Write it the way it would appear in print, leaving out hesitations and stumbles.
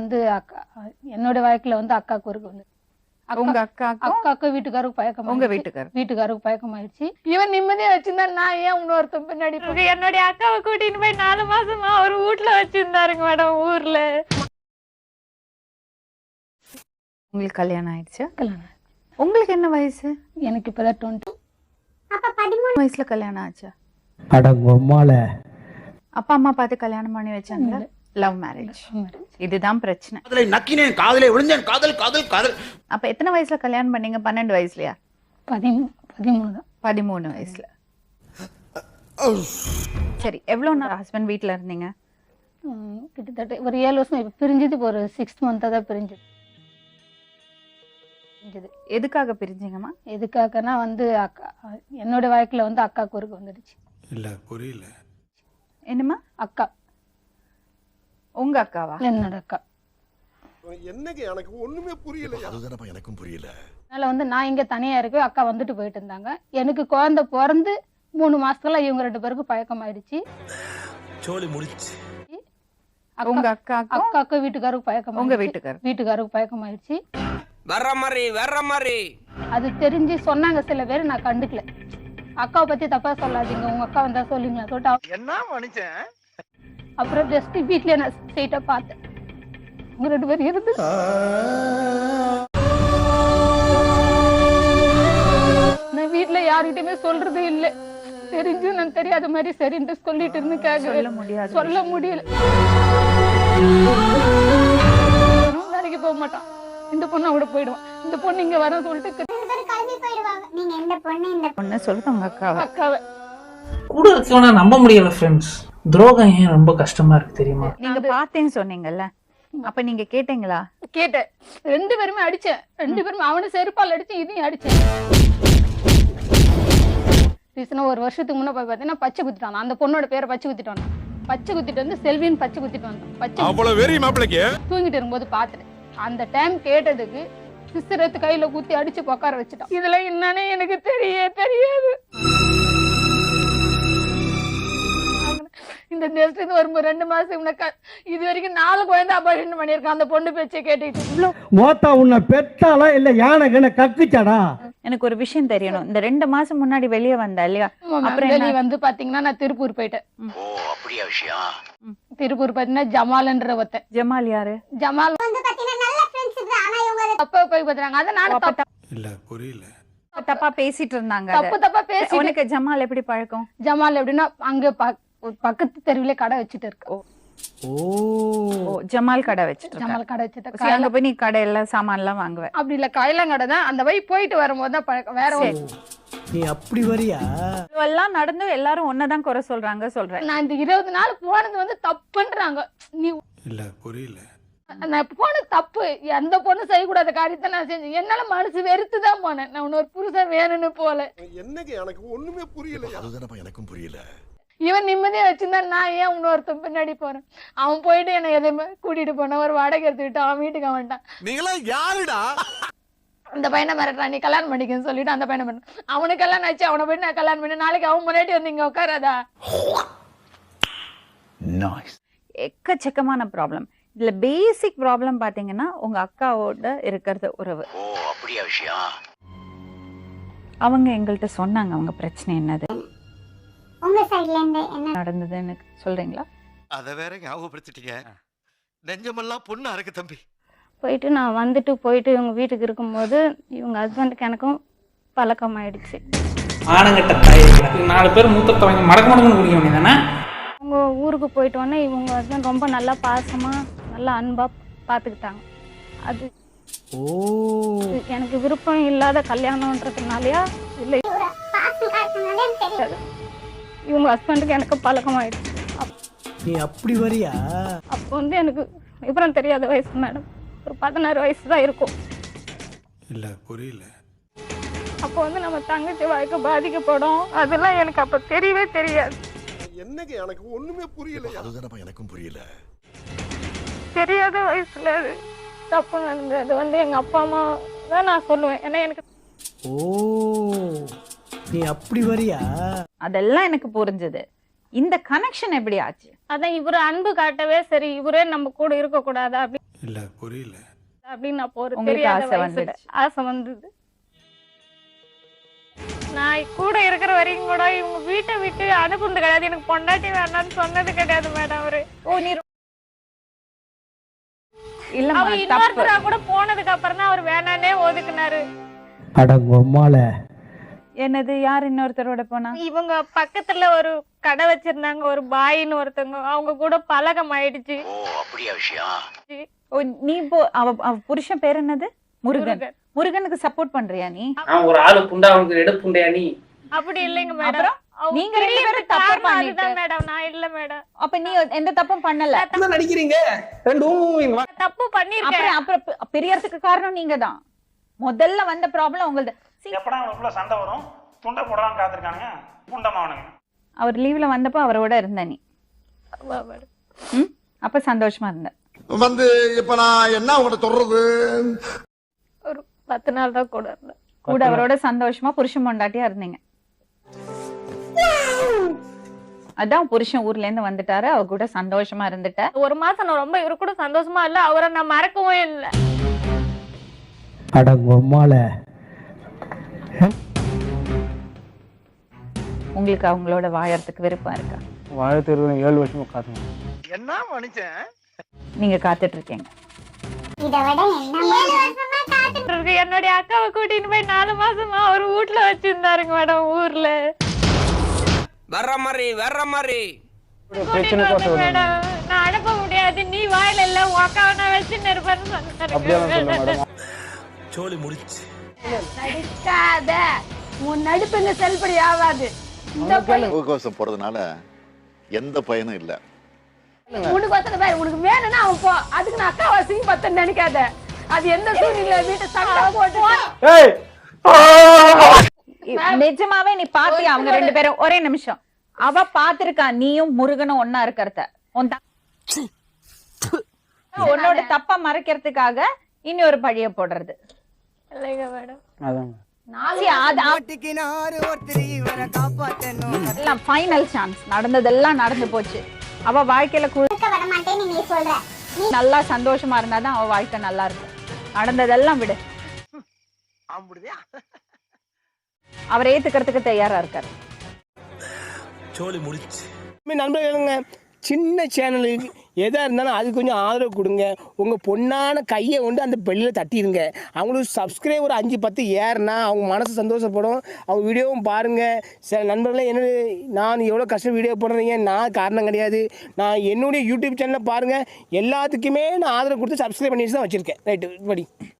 வந்து அக்கா என்னோட வாழ்க்கையில வந்து அக்காவுக்கு இருக்கு வந்து உங்க அக்காவுக்கு வீட்டுக்காருக்கு பழக்கம் உங்க வீட்டுக்காருக்கு பழக்கம் ஆயிடுச்சு. இவன் நிம்மதியா வச்சிருந்தா நான் ஏன் இன்னொருத்தன் பின்னாடி என்னுடைய அக்காவை கூட்டிட்டு போய் 4 மாசமா அவர் வீட்டுல வச்சிருந்தாருங்க மேடம் ஊர்ல. உங்களுக்கு கல்யாணம் ஆயிடுச்சு? கல்யாணம். உங்களுக்கு என்ன வயசு? எனக்கு இப்பதான் 20. அப்ப 13 வயசுல கல்யாணம் ஆச்சா? அடங்கம்மால அப்பா அம்மா பார்த்து கல்யாணம் பண்ணி வச்சாங்க. Love marriage. இதுதான் பிரச்சனை. காதலை நக்கினேன், காதலை விழுந்தேன், காதல் காதல் காதல். அப்ப எத்தனை வயசுல கல்யாணம் பண்ணீங்க? 12 வயசுலயா? 13 தான். 13 வயசுல. சரி, எவ்வளவு நாள் ஹஸ்பண்ட் வீட்ல இருந்தீங்க? கிட்டத்தட்ட ஒரு 7 வருஷம். இப்ப பிரிஞ்சது ஒரு 6 மந்த்தா தான் பிரிஞ்சது. எதுக்காக பிரிஞ்சீங்கம்மா? எதுக்காகனா வந்து அக்கா என்னோட வாழ்க்கையில வந்து அக்காவுக்கு இருக்கு வந்துடுச்சு. இல்ல புரியல. என்னம்மா? அக்கா. உங்க அக்காவா? என்னோட அக்கா. என்னங்க எனக்கு ஒண்ணுமே புரியல. அதுதானப்பா எனக்கும் புரியல. அதனால வந்து நான் இங்க தனியா இருக்கேன், அக்கா வந்துட்டு போயிட்டு இருந்தாங்க. எனக்கு குழந்தை பிறந்து 3 மாசத்துல இவங்க 2 பேருக்கும் பழக்கம் ஆயிடுச்சு. சோலி முடிச்சு. உங்க அக்காவுக்கு வீட்டுக்காருக்கு பழக்கம். உங்க வீட்டுக்காருக்கு பழக்கம் ஆயிடுச்சு. வர்ற மாதிரி அது தெரிஞ்சு சொன்னாங்க சில பேர், நான் கண்டுக்கல. அக்காவை பத்தி தப்பா சொல்லாதீங்க, உங்க அக்கா வந்தா சொல்லுங்களா சொல்லிட்டு என்ன மனுஷன். அப்புறம் ஜஸ்ட் வீட்லயே நான் ஸ்ட்ரெயிட்டா பார்த்தேன். உங்க 2 பேரும் இருந்து நான் வீட்டுல யாருகிட்டயுமே சொல்றதே இல்ல. தெரிஞ்சு நான் தெரியாத மாதிரி சரின்ட்டு சொல்லிட்டு இருந்து சொல்ல முடியல. வேலைக்கு போக மாட்டான், இந்த பொண்ணு கூட போயிடுவான். இந்த பொண்ணு இங்க வர சொல்லிட்டு சொல்லுங்க உங்க அக்காவை. கூட இருக்கவனா நம்ப முடியல ஃப்ரெண்ட்ஸ். துரோகம் ஏன் ரொம்ப கஷ்டமா இருக்கு தெரியுமா? நீங்க பார்த்தேன்னு சொன்னீங்கல்ல, அப்ப நீங்க கேட்டீங்களா? கேட்டேன். 2 பேருமே அடிச்சேன். 2 பேருமே அவனை செருப்பால் அடிச்சேன், இதையும் அடிச்சேன். ரீசனா ஒரு வருஷத்துக்கு முன்ன போய் பார்த்தீங்கன்னா பச்சை குத்திட்டான். அந்த பொண்ணோட பேரை பச்சை குத்திட்டான். பச்சை குத்திட்டு வந்து செல்வின்னு பச்சை குத்திட்டு வந்தான். பச்சை அவ்வளவு வெறி மாப்பிளைக்கு தூங்கிட்டு இருக்கும்போது பார்த்துட்டு அந்த டைம் கேட்டதுக்கு சிஸ்டரத்து கையில குத்தி அடிச்சு உட்கார வச்சுட்டான். இதுல என்னன்னு எனக்கு தெரியாது. இந்த தேசத்துக்கு வரும்போது 2 மாசத்துக்கு இது வரைக்கும் 4 குழந்தை அபார்ஷன் பண்ணிருக்கான். அந்த பொண்ணு பேச்சை கேட்டுட்டு மோத்தா உன்னை பெத்தாளா இல்ல யானை கக்குச்சாடா? எனக்கு ஒரு விஷயம் தெரியணும். இந்த 2 மாசம் முன்னாடி வெளியே வந்தா இல்லையா? அப்புறம் வெளியே வந்து பாத்தீங்கன்னா நான் திருப்பூர் போயிட்டேன். ஓ அப்படியா விஷயம். திருப்பூர் பாத்தீங்கன்னா ஜமால்ன்ற ஒருத்தன். ஜமால் யாரு? ஜமால் வந்து பாத்தீங்கன்னா நல்ல ஃப்ரெண்ட்ஸ் தான். ஆனா இவங்க தப்பா போய் பாத்துறாங்க. அத நான் இல்ல புரியல. தப்பா பேசிட்டு இருந்தாங்க. தப்பா பேசி. உனக்கு ஜமால் எப்படி பழக்கம்? ஜமால் எப்படின்னா அங்க பக்கத்து தெருவிலே கடை வச்சுட்டு இருக்கு. ஜமால் கடை வச்சுட்டு அங்க போய் நீ கடை எல்லாம் சாமான் எல்லாம் வாங்குவேன்? அப்படி இல்ல, காயலாங்கடை தான். அந்த வழி போயிட்டு வரும்போது தான் பழக்கம். வேற நீ அப்படி வரியா? எல்லாம் நடந்து எல்லாரும் ஒன்னதான் குறை சொல்றேன். நான் இந்த 20 நாள் போனது வந்து தப்புன்றாங்க. நீ இல்ல புரியல. நான் போனது தப்பு. எந்த பொண்ணு செய்யக்கூடாத காரியத்தை நான் செஞ்சேன். என்னால மனசு வெறுத்துதான் போனேன். நான் இன்னொரு புருஷன் வேணும்னு போல. என்னங்க எனக்கு ஒண்ணுமே புரியல. அதுதானப்பா எனக்கும் புரியல. இவன் நிம்மதியா வச்சிருந்தா நான் ஏன் இன்னொருத்தன் பின்னாடி போறேன். அவன் போயிட்டு என்ன எதையுமே கூட்டிட்டு போன ஒரு வாடகை எடுத்துக்கிட்டு அவன் வீட்டுக்கு வந்துட்டான். நீங்களா யாருடா? அந்த பையனை மிரட்டான், நீ கல்யாணம் பண்ணிக்கன்னு சொல்லிட்டு அந்த பையனை பண்ண. அவனுக்கு கல்யாணம் ஆச்சு, அவனை போயிட்டு நான் கல்யாணம் பண்ண. நாளைக்கு அவன் முன்னாடி வந்து இங்க உட்காராதா? எக்கச்சக்கமான ப்ராப்ளம். இதுல பேசிக் ப்ராப்ளம் பாத்தீங்கன்னா உங்க அக்காவோட இருக்கிறது உறவு. ஓ அப்படியா விஷயம். அவங்க எங்கள்கிட்ட சொன்னாங்க அவங்க பிரச்சனை என்னது, உங்க சைடுல இருந்து என்ன நடந்ததுன்னு சொல்றீங்களா? அத வேற ஞாபகப்படுத்திட்டீங்க. நெஞ்சமெல்லாம் பொண்ணா இருக்கு தம்பி. போயிட்டு நான் போயிட்டு இவங்க வீட்டுக்கு இருக்கும்போது இவங்க ஹஸ்பண்டுக்கு எனக்கும் பழக்கம் ஆயிடுச்சு. ஆனங்கட்ட தாய் 4 பேர் மூத்த தவங்க மடக்கு குடிக்க வேண்டியதானே? அவங்க ஊருக்கு போயிட்டோன்னே இவங்க ஹஸ்பண்ட் ரொம்ப நல்லா பாசமா நல்லா அன்பா பாத்துக்கிட்டாங்க. அது எனக்கு விருப்பம் இல்லாத கல்யாணம்ன்றதுனாலயா இல்லை இவங்க ஹஸ்பண்டுக்கு எனக்கு பழக்கம் ஆயிடுச்சு. நீ அப்படி வரியா? அப்போ வந்து எனக்கு விவரம் தெரியாத வயசு மேடம், ஒரு 16 வயசு தான் இருக்கும். இல்ல புரியல. அப்போ வந்து நம்ம தங்கச்சி வாழ்க்கை பாதிக்கப்படும், அதெல்லாம் எனக்கு அப்ப தெரியவே தெரியாது. என்னங்க எனக்கு ஒண்ணுமே புரியல. அதுதானப்பா எனக்கும் புரியல. தெரியாத வயசுல அது தப்பு நடந்தது வந்து எங்க அப்பா அம்மா தான் நான் சொல்லுவேன். ஏன்னா எனக்கு நீ அப்படி வரியா? அதெல்லாம் எனக்கு புரிஞ்சது. இந்த கனெக்ஷன் எப்படி ஆச்சு? அதான் இவரு அன்பு காட்டவே சரி இவரே நம்ம கூட இருக்க கூடாதா இல்ல புரியல. அப்படின்னு அப்போ ஒரு உங்களுக்கு தெரியாத ஆசை வயசு. வந்துடுச்சு. ஆசை வந்தது. நான் கூட இருக்கிற வரைக்கும் கூட இவங்க வீட்டை விட்டு அனுப்புனது கிடையாது. எனக்கு பொண்டாட்டி வேணாம்னு சொன்னது கிடையாது மேடம் அவரு. நீ இல்ல அவ இன்னொருத்தரா கூட போனதுக்கு அப்புறம் தான் அவர் வேணானே ஒதுக்குனாரு. அடங்கொம்மால என்னது? யார் இன்னொருத்தரோட போனா? இவங்க பக்கத்துல ஒரு கடை வச்சிருந்தாங்க, ஒரு பாயின்னு ஒருத்தவங்க, அவங்க கூட பழக்கம் ஆயிடுச்சு. ஓ அப்படியா விஷயம்? நீ அவ புருஷன் பேர் என்னது? முருகன். முருகனுக்கு சப்போர்ட் பண்றியா நீ? ஒரு ஆளு புண்டா அவனுக்கு எடுப்பு புண்டையா நீ? அப்படி இல்லைங்க மேடம். நீங்க ரெண்டு பேரும் தப்பு பண்ணிட்டு மேடம். நான் இல்ல மேடம். அப்ப நீ எந்த தப்பும் பண்ணல. நடிக்கிறீங்க தப்பு பண்ணிருக்கேன். அப்புறம் பிரியறதுக்கு காரணம் நீங்க தான். முதல்ல வந்த ப்ராப்ளம் உங்களது. எப்படா அவங்களுக்குள்ள சண்டை வரும், துண்டை போடுறான்னு காத்திருக்கானுங்க புண்டமாவனுங்க. அவர் லீவ்ல வந்தப்போ அவரோட இருந்த நீ. அப்ப சந்தோஷமா இருந்த. வந்து இப்ப நான் என்ன உங்கள்கிட்ட சொல்றது? ஒரு 10 நாள் தான் கூட இருந்தேன். கூட அவரோட சந்தோஷமா புருஷன் பொண்டாட்டியா இருந்தீங்க. அதான் புருஷன் ஊர்ல இருந்து வந்துட்டாரு, அவ கூட சந்தோஷமா இருந்துட்ட. ஒரு மாசம் நான் ரொம்ப இவரு கூட சந்தோஷமா இல்ல. அவரை நான் மறக்கவும் இல்லை. அடங்கொம்மால உங்களுக்கு அவங்களோட வாழறதுக்கு விருப்பம் இருக்கா? வாழ்த்து 7 வருஷமா காத்துங்க. என்ன மனுஷன்? நீங்க காத்துட்டு இருக்கீங்க. இதை விட என்ன 7 வருஷமா காத்து என்னுடைய அக்காவை கூட்டின்னு போய் 4 மாசமா அவர் வீட்டுல வச்சிருந்தாருங்க மேடம். ஊர்ல வர்ற மாதிரி மேடம் நான் அனுப்ப முடியாது. நீ வாயில இல்ல உன் அக்காவை நான் வச்சுன்னு இருப்பேன்னு சொன்னாரு. சோலி முடிச்சு. நடிக்காத. உன் நடிப்பு இந்த செல்படி ஆகாது. முகக்கவசம் போடுறதுனால எந்த பயனும் இல்ல. உனக்கு வசன பாரு, உனக்கு வேணும்னா அவன் போ. அதுக்கு நான் அக்கா வசிங்க பத்தன்னு நினைக்காத. அது எந்த சூழ்நிலை வீட்டை சண்டை போட்டு நிஜமாவே நீ பாத்தியா? அவங்க 2 பேரும் ஒரே நிமிஷம். அவ பாத்திருக்கா நீயும் முருகனும் ஒன்னா இருக்கிறத. உன்னோட தப்ப மறைக்கிறதுக்காக இனி ஒரு பழிய போடுறது இல்லைங்க மேடம். Final chance. நடந்ததெல்லாம் நடந்து போச்சு. அவ வாழ்க்கையில வர மாட்டேன்னு நீ சொல்ற. நல்லா சந்தோஷமா இருந்தாதான் அவ வாழ்க்கை நல்லா இருக்கும். நடந்ததெல்லாம் விடு. அவர் ஏத்துக்கிறதுக்கு தயாரா இருக்காரு. சோலி முடிச்சு. நண்பர்களுங்க, சின்ன சேனலுக்கு எதாக இருந்தாலும் அது கொஞ்சம் ஆதரவு கொடுங்க. உங்கள் பொண்ணான கையை கொண்டு அந்த பெல்லில் தட்டிடுங்க. அவங்களுக்கு சப்ஸ்கிரைபர் 5-10 ஏறுனா அவங்க மனசு சந்தோஷப்படும். அவங்க வீடியோவும் பாருங்கள். சில நண்பர்களே நான் எவ்வளோ கஷ்டம் வீடியோ போடுறீங்க, நான் காரணம் கிடையாது. நான் என்னுடைய யூடியூப் சேனலை பாருங்கள். எல்லாத்துக்குமே நான் ஆதரவு கொடுத்து சப்ஸ்கிரைப் பண்ணிட்டு தான் வச்சுருக்கேன். ரைட்டு படி.